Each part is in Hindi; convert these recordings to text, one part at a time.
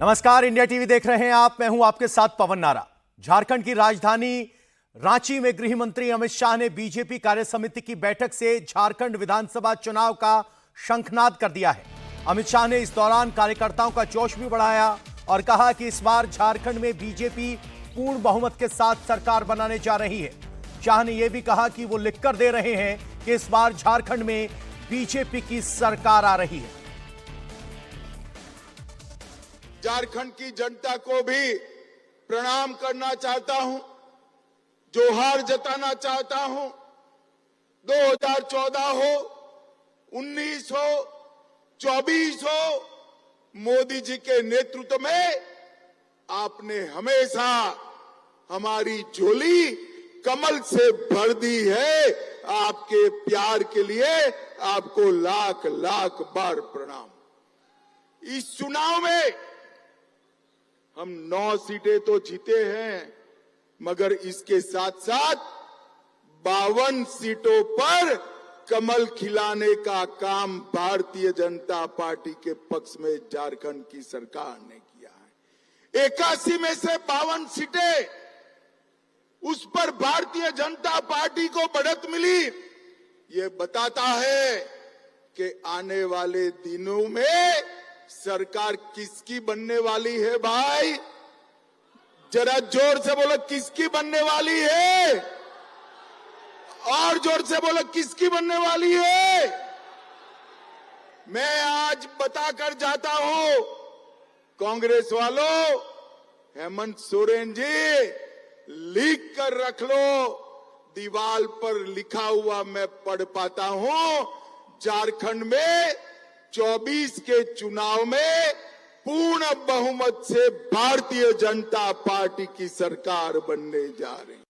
नमस्कार, इंडिया टीवी देख रहे हैं आप। मैं हूं आपके साथ पवन नारा। झारखंड की राजधानी रांची में गृह मंत्री अमित शाह ने बीजेपी कार्य समिति की बैठक से झारखंड विधानसभा चुनाव का शंखनाद कर दिया है। अमित शाह ने इस दौरान कार्यकर्ताओं का जोश भी बढ़ाया और कहा कि इस बार झारखंड में बीजेपी पूर्ण बहुमत के साथ सरकार बनाने जा रही है। शाह ने यह भी कहा कि वो लिखकर दे रहे हैं कि इस बार झारखंड में बीजेपी की सरकार आ रही है। झारखंड की जनता को भी प्रणाम करना चाहता हूं, जोहार जताना चाहता हूं। 2014 हो, 19 हो, 24 हो, मोदी जी के नेतृत्व में आपने हमेशा हमारी झोली कमल से भर दी है। आपके प्यार के लिए आपको लाख लाख बार प्रणाम। इस चुनाव में हम 9 सीटें तो जीते हैं, मगर इसके साथ साथ 52 सीटों पर कमल खिलाने का काम भारतीय जनता पार्टी के पक्ष में झारखंड की सरकार ने किया है। 81 में से 52 सीटें, उस पर भारतीय जनता पार्टी को बढ़त मिली। ये बताता है कि आने वाले दिनों में सरकार किसकी बनने वाली है। भाई जरा जोर से बोलो, किसकी बनने वाली है? और जोर से बोलो, किसकी बनने वाली है? मैं आज बताकर जाता हूं, कांग्रेस वालों, हेमंत सोरेन जी लिख कर रख लो। दीवार पर लिखा हुआ मैं पढ़ पाता हूं। झारखंड में 24 के चुनाव में पूर्ण बहुमत से भारतीय जनता पार्टी की सरकार बनने जा रही।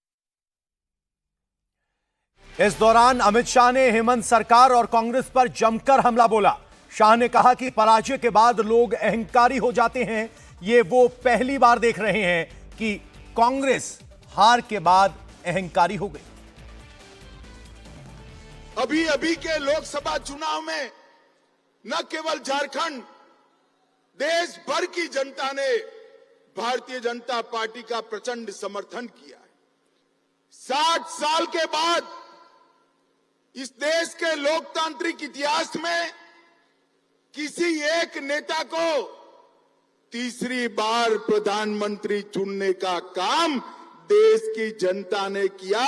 इस दौरान अमित शाह ने हेमंत सरकार और कांग्रेस पर जमकर हमला बोला। शाह ने कहा कि पराजय के बाद लोग अहंकारी हो जाते हैं। ये वो पहली बार देख रहे हैं कि कांग्रेस हार के बाद अहंकारी हो गई। अभी अभी के लोकसभा चुनाव में न केवल झारखंड, देश भर की जनता ने भारतीय जनता पार्टी का प्रचंड समर्थन किया है। 60 साल के बाद इस देश के लोकतांत्रिक इतिहास में किसी एक नेता को तीसरी बार प्रधानमंत्री चुनने का काम देश की जनता ने किया।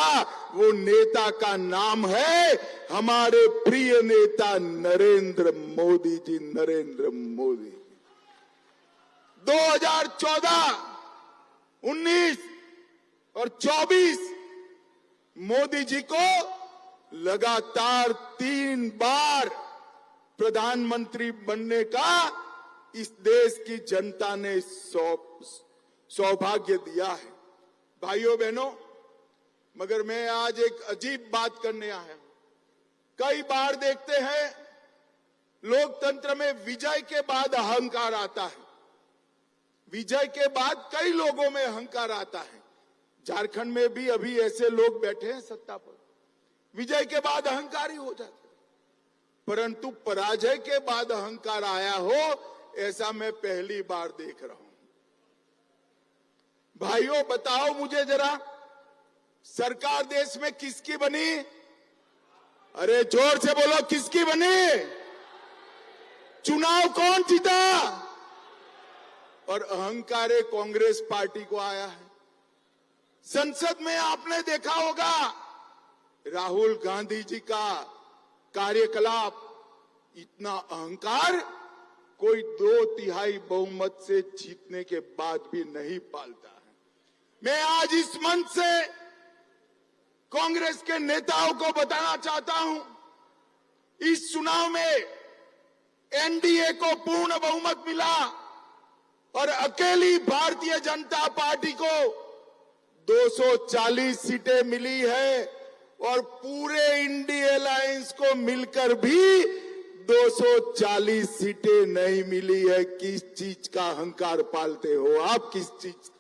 वो नेता का नाम है हमारे प्रिय नेता नरेंद्र मोदी जी। नरेंद्र मोदी 2014, 19 और 24 मोदी जी को लगातार 3 बार प्रधानमंत्री बनने का इस देश की जनता ने सौभाग्य दिया है। भाइयों बहनों, मगर मैं आज एक अजीब बात करने आया हूं। कई बार देखते हैं लोकतंत्र में विजय के बाद अहंकार आता है। विजय के बाद कई लोगों में अहंकार आता है। झारखंड में भी अभी ऐसे लोग बैठे हैं सत्ता पर, विजय के बाद अहंकारी हो जाते हैं, परंतु पराजय के बाद अहंकार आया हो, ऐसा मैं पहली बार देख रहा हूं। भाइयों बताओ मुझे जरा, सरकार देश में किसकी बनी? अरे जोर से बोलो, किसकी बनी? चुनाव कौन जीता? और अहंकार कांग्रेस पार्टी को आया है। संसद में आपने देखा होगा राहुल गांधी जी का कार्यकलाप, इतना अहंकार कोई 2/3 बहुमत से जीतने के बाद भी नहीं पालता है। मैं आज इस मंच से कांग्रेस के नेताओं को बताना चाहता हूं, इस चुनाव में एनडीए को पूर्ण बहुमत मिला और अकेली भारतीय जनता पार्टी को 240 सीटें मिली है और पूरे इंडिया अलायंस को मिलकर भी 240 सीटें नहीं मिली है। किस चीज का अहंकार पालते हो आप? किस चीज